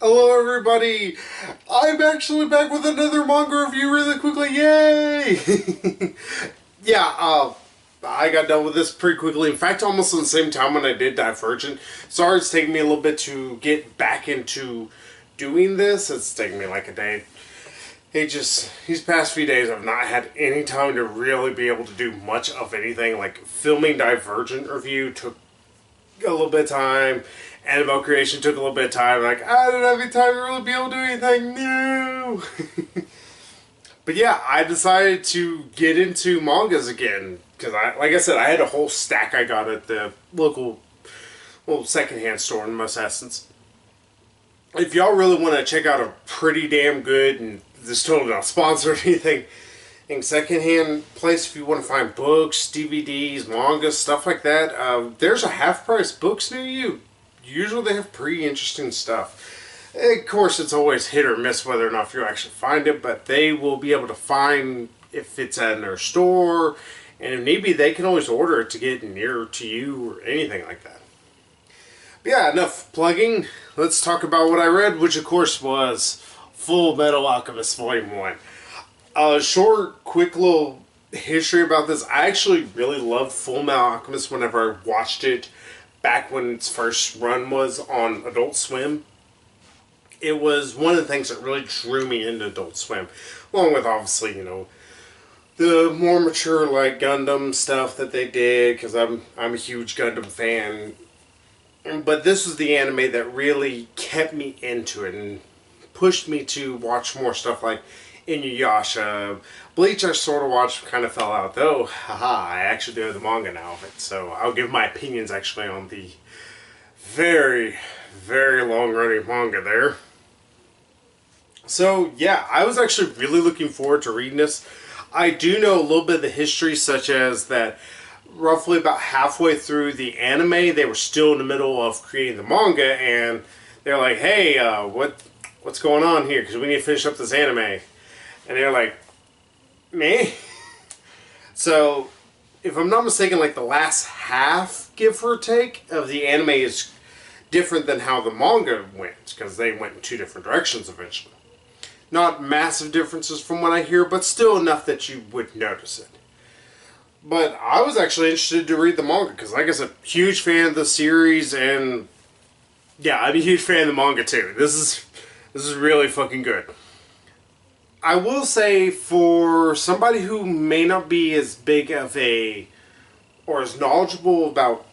Hello everybody! I'm actually back with another manga review really quickly, yay! yeah, I got done with this pretty quickly. In fact, almost at the same time when I did Divergent. Sorry it's taking me a little bit to get back into doing this. It's taking me like a day. These past few days I've not had any time to really be able to do much of anything. Like, filming Divergent review took a little bit of time. Annabelle creation took a little bit of time. Like, I didn't have any time to really be able to do anything new. But yeah, I decided to get into mangas again. Because, like I said, I had a whole stack I got at the local secondhand store in most essence. If y'all really want to check out a pretty damn good, and this totally not sponsored or anything, in secondhand place, if you want to find books, DVDs, mangas, stuff like that, there's a half price books near you. Usually they have pretty interesting stuff. Of course, it's always hit or miss whether or not you actually find it, but they will be able to find if it's in their store, and if need be, they can always order it to get nearer to you or anything like that. But yeah, enough plugging. Let's talk about what I read, which of course was Fullmetal Alchemist Volume 1. A short, quick little history about this. I actually really loved Fullmetal Alchemist whenever I watched it back when its first run was on Adult Swim. It was one of the things that really drew me into Adult Swim, along with obviously, the more mature like Gundam stuff that they did, because I'm a huge Gundam fan. But this was the anime that really kept me into it and pushed me to watch more stuff like Inuyasha. Bleach I sort of watched, kind of fell out though. Haha, I actually do have the manga now of it, so I'll give my opinions actually on the very, very long running manga there. So yeah, I was actually really looking forward to reading this. I do know a little bit of the history, such as that roughly about halfway through the anime, they were still in the middle of creating the manga, and they're like, "Hey, what's going on here? Because we need to finish up this anime." And they're like, "Me." So, if I'm not mistaken, like the last half, give or take, of the anime is different than how the manga went, because they went in two different directions eventually. Not massive differences from what I hear, but still enough that you would notice it. But I was actually interested to read the manga because, like I said, huge fan of the series, and yeah, I'm a huge fan of the manga too. This is really fucking good. I will say, for somebody who may not be as big of a or as knowledgeable about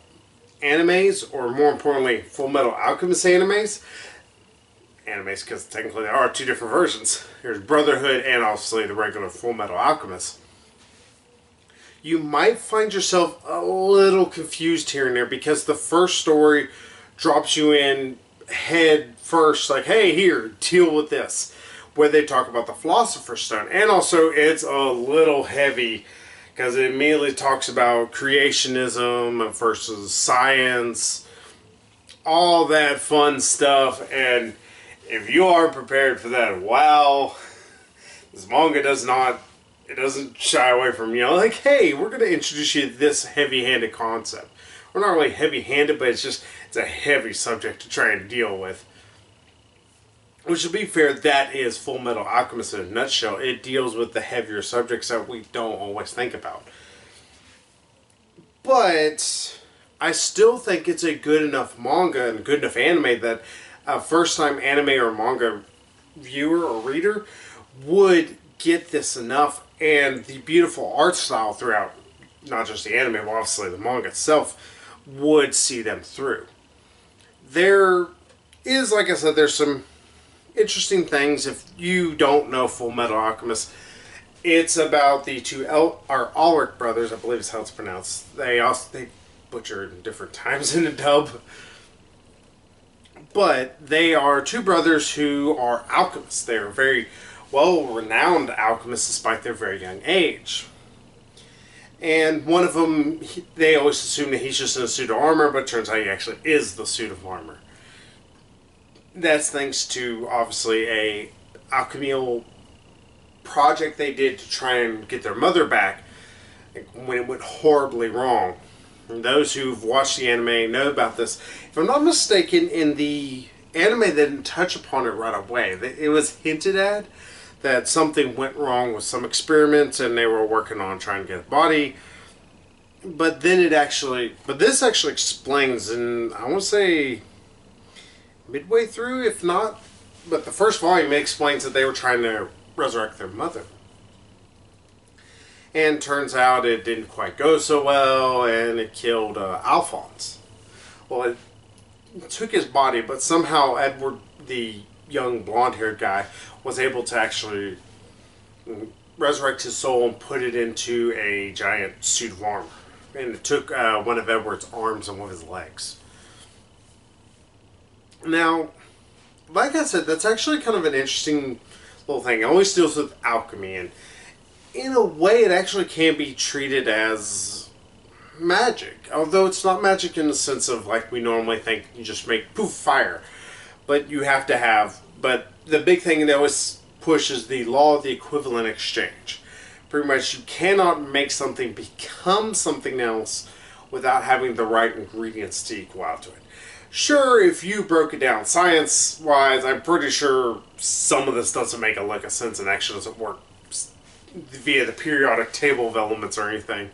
animes, or more importantly, Full Metal Alchemist animes, because technically there are two different versions. There's Brotherhood and obviously the regular Full Metal Alchemist. You might find yourself a little confused here and there because the first story drops you in head first, like, hey, here, deal with this, where they talk about the Philosopher's Stone. And also, it's a little heavy because it immediately talks about creationism versus science, all that fun stuff. And if you aren't prepared for that, wow, this manga doesn't shy away from, like, hey, we're going to introduce you to this heavy-handed concept. Well, not really heavy-handed, but it's a heavy subject to try and deal with. Which, to be fair, that is Full Metal Alchemist in a nutshell. It deals with the heavier subjects that we don't always think about. But I still think it's a good enough manga and good enough anime that a first-time anime or manga viewer or reader would get this enough, and the beautiful art style throughout, not just the anime, but obviously the manga itself, would see them through. There is, like I said, there's some interesting things. If you don't know Full Metal Alchemist, it's about the two Ulrich brothers, I believe is how it's pronounced. They butcher it in different times in the dub. But they are two brothers who are alchemists. They are very well-renowned alchemists despite their very young age. And one of them, they always assume that he's just in a suit of armor, but it turns out he actually is the suit of armor. That's thanks to, obviously, a alchemical project they did to try and get their mother back when it went horribly wrong. And those who've watched the anime know about this. If I'm not mistaken, in the anime didn't touch upon it right away. It was hinted at that something went wrong with some experiments and they were working on trying to get a body. But this actually explains, and I want to say midway through, if not, but the first volume, it explains that they were trying to resurrect their mother. And turns out it didn't quite go so well, and it killed Alphonse. Well, it took his body, but somehow Edward, the young blonde-haired guy, was able to actually resurrect his soul and put it into a giant suit of armor. And it took one of Edward's arms and one of his legs. Now, like I said, that's actually kind of an interesting little thing. It always deals with alchemy, and in a way it actually can be treated as magic. Although it's not magic in the sense of like we normally think you just make poof fire. But you have to have, but the big thing that always pushes the law of the equivalent exchange. Pretty much, you cannot make something become something else without having the right ingredients to equal out to it. Sure, if you broke it down science-wise, I'm pretty sure some of this doesn't make a lick of sense and actually doesn't work via the periodic table of elements or anything.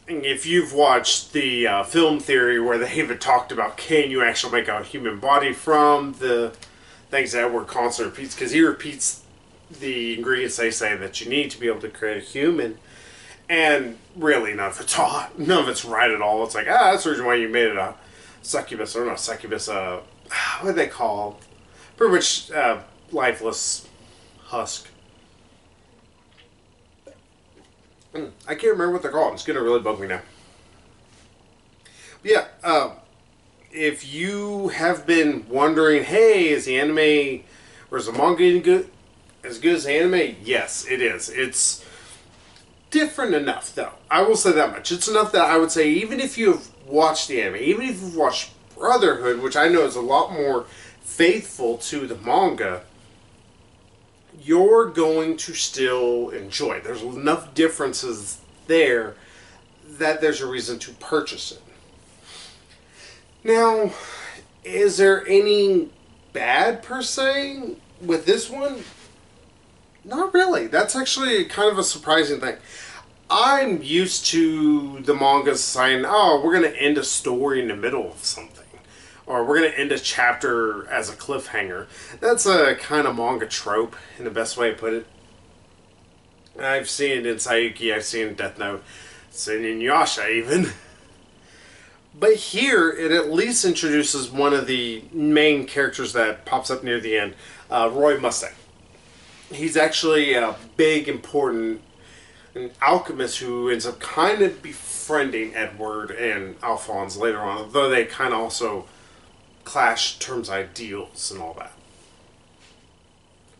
And if you've watched the film theory where they even talked about can you actually make a human body from the things that Edward constantly repeats, because he repeats the ingredients they say that you need to be able to create a human, and really none of it's right at all. It's like, that's the reason why you made it a succubus, or not succubus, what do they call? Pretty much lifeless husk. I can't remember what they're called. It's going to really bug me now. But yeah, if you have been wondering, hey, is the anime or is the manga as good as the anime? Yes, it is. It's different enough, though. I will say that much. It's enough that I would say even if you have watched the anime, even if you've watched Brotherhood, which I know is a lot more faithful to the manga, you're going to still enjoy it. There's enough differences there that there's a reason to purchase it. Now, is there any bad per se with this one? Not really. That's actually kind of a surprising thing. I'm used to the manga saying, oh, we're going to end a story in the middle of something. Or we're going to end a chapter as a cliffhanger. That's a kind of manga trope, in the best way to put it. I've seen it in Sayuki, I've seen it in Death Note, seen it in Yasha even. But here, it at least introduces one of the main characters that pops up near the end, Roy Mustang. He's actually a big, important an alchemist who ends up kind of befriending Edward and Alphonse later on, though they kind of also clash terms of ideals and all that.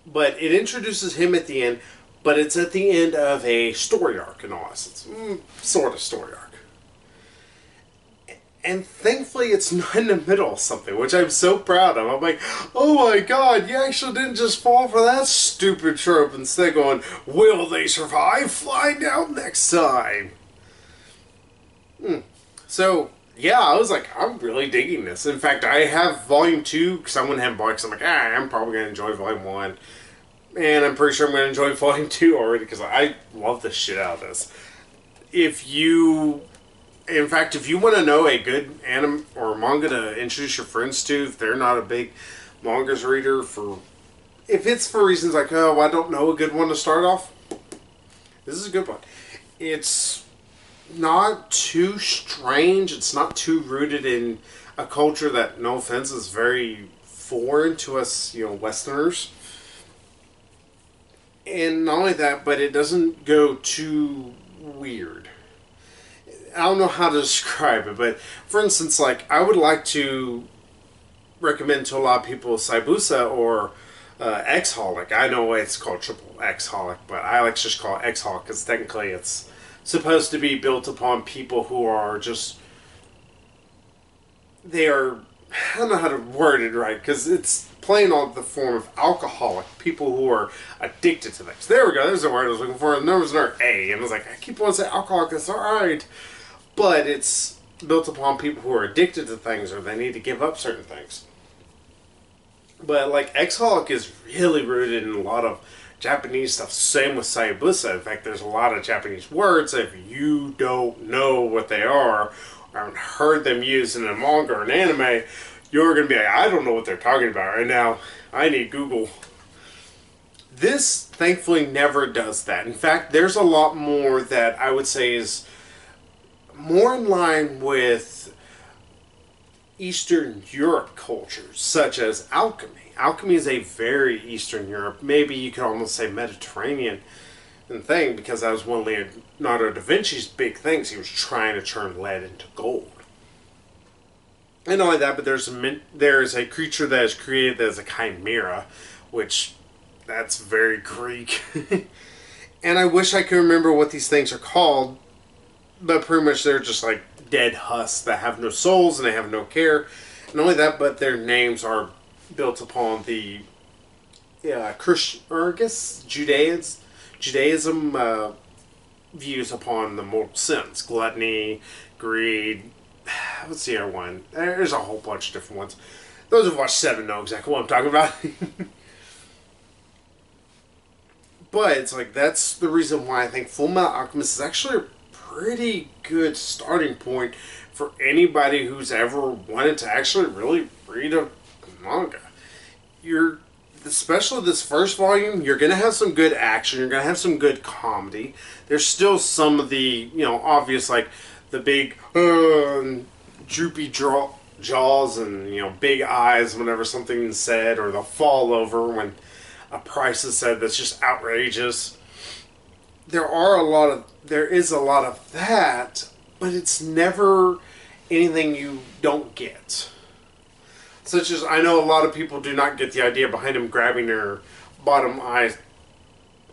But it introduces him at the end, but it's at the end of a story arc in all essence. Sort of story arc. And thankfully it's not in the middle of something, which I'm so proud of. I'm like, oh my god, you actually didn't just fall for that stupid trope. Instead going, will they survive? Find out next time. So, yeah, I was like, I'm really digging this. In fact, I have Volume 2, because I wouldn't have bought it, because I'm like, I'm probably going to enjoy Volume 1. And I'm pretty sure I'm going to enjoy Volume 2 already, because I love the shit out of this. In fact, if you want to know a good anime or manga to introduce your friends to, if they're not a big mangas reader, if it's for reasons like, oh, I don't know a good one to start off, this is a good one. It's not too strange. It's not too rooted in a culture that, no offense, is very foreign to us, Westerners. And not only that, but it doesn't go too weird. I don't know how to describe it, but for instance, like, I would like to recommend to a lot of people Saibusa or X-Holic. I know it's called Triple X-Holic, but I like to just call it X-Holic because technically it's supposed to be built upon people who are just, I don't know how to word it right, because it's playing on the form of alcoholic, people who are addicted to things. There we go, there's the word I was looking for, and there was another A, and I was like, I keep wanting to say alcoholic, that's alright. But it's built upon people who are addicted to things or they need to give up certain things. But like X-Hawk is really rooted in a lot of Japanese stuff. Same with Sayabusa. In fact, there's a lot of Japanese words that if you don't know what they are or haven't heard them used in a manga or an anime, you're going to be like, I don't know what they're talking about right now. I need Google. This thankfully never does that. In fact, there's a lot more that I would say is more in line with Eastern Europe cultures, such as alchemy. Alchemy is a very Eastern Europe, maybe you could almost say Mediterranean thing, because that was one of Leonardo da Vinci's big things. He was trying to turn lead into gold. And not only that, but there's a creature that is created that is a chimera, which that's very Greek. And I wish I could remember what these things are called, but pretty much they're just like dead husks that have no souls and they have no care. And not only that, but their names are built upon the Christian, or I guess Judaism views upon the mortal sins, gluttony, greed. What's the other one? There's a whole bunch of different ones. Those who've watched Seven know exactly what I'm talking about. But it's like, that's the reason why I think Fullmetal Alchemist is actually a pretty good starting point for anybody who's ever wanted to actually really read a manga. Especially this first volume, you're going to have some good action, you're going to have some good comedy. There's still some of the, obvious, like the big droopy jaws and, big eyes whenever something's said, or the fall over when a price is said that's just outrageous. There is a lot of that, but it's never anything you don't get. Such as, I know a lot of people do not get the idea behind him grabbing their bottom eye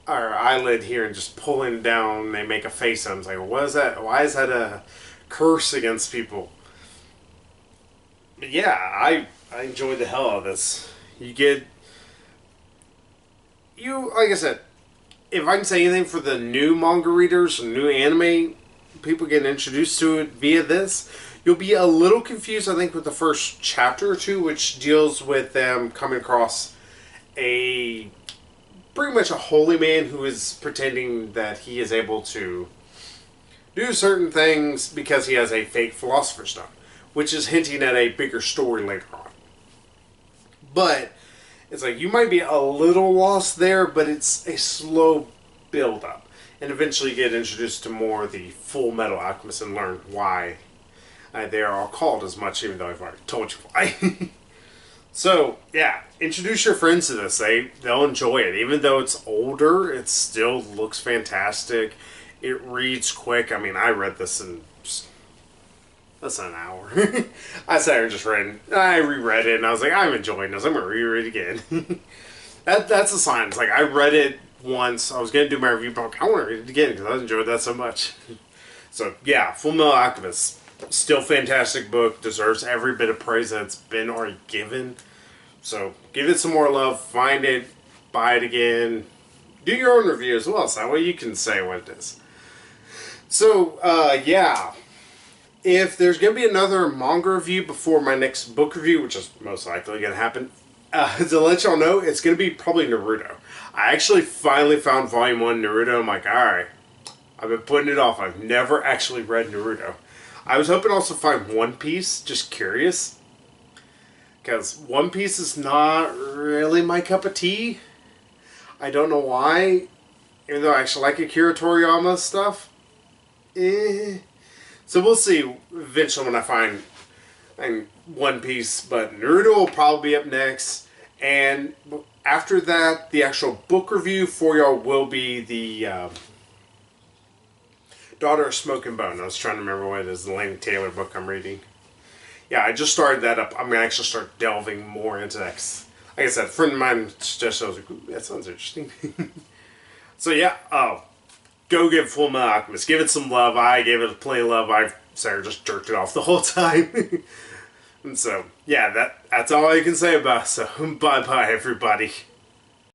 or eyelid here and just pulling it down, and they make a face on it. It's like, what is that? Why is that a curse against people? But yeah, I enjoy the hell out of this. Like I said, if I can say anything for the new manga readers or new anime people getting introduced to it via this, you'll be a little confused, I think, with the first chapter or two, which deals with them coming across pretty much a holy man who is pretending that he is able to do certain things because he has a fake philosopher's stone, which is hinting at a bigger story later on. But it's like, you might be a little lost there, but it's a slow build up. And eventually you get introduced to more of the Fullmetal Alchemist and learn why they are all called as much, even though I've already told you why. So, yeah, introduce your friends to this. They'll enjoy it. Even though it's older, it still looks fantastic. It reads quick. I mean, I read this in less than an hour. I sat here and just read it. I reread it, and I was like, I'm enjoying this. I'm going to reread it again. That's a sign. It's like, I read it once. I was going to do my review, but I want to read it again because I enjoyed that so much. So, yeah, Fullmetal Alchemist. Still fantastic book. Deserves every bit of praise that it's been already given. So, give it some more love. Find it. Buy it again. Do your own review as well, so that way you can say what it is. So, yeah. If there's going to be another manga review before my next book review, which is most likely going to happen, to let y'all know, it's going to be probably Naruto. I actually finally found Volume 1 Naruto. I'm like, alright, I've been putting it off. I've never actually read Naruto. I was hoping also to find One Piece, just curious. Because One Piece is not really my cup of tea. I don't know why. Even though I actually like Akira Toriyama stuff. So we'll see eventually when I find One Piece. But Naruto will probably be up next. And after that, the actual book review for y'all will be the Daughter of Smoke and Bone. I was trying to remember what it is, the Laini Taylor book I'm reading. Yeah, I just started that up. I'm going to actually start delving more into that. Like I said, a friend of mine suggested, I was like, ooh, that sounds interesting. So yeah, go give Fullmetal Alchemist. Give it some love. I gave it plenty of love. I've just jerked it off the whole time. And so, yeah, that's all I can say about it. So, bye-bye, everybody.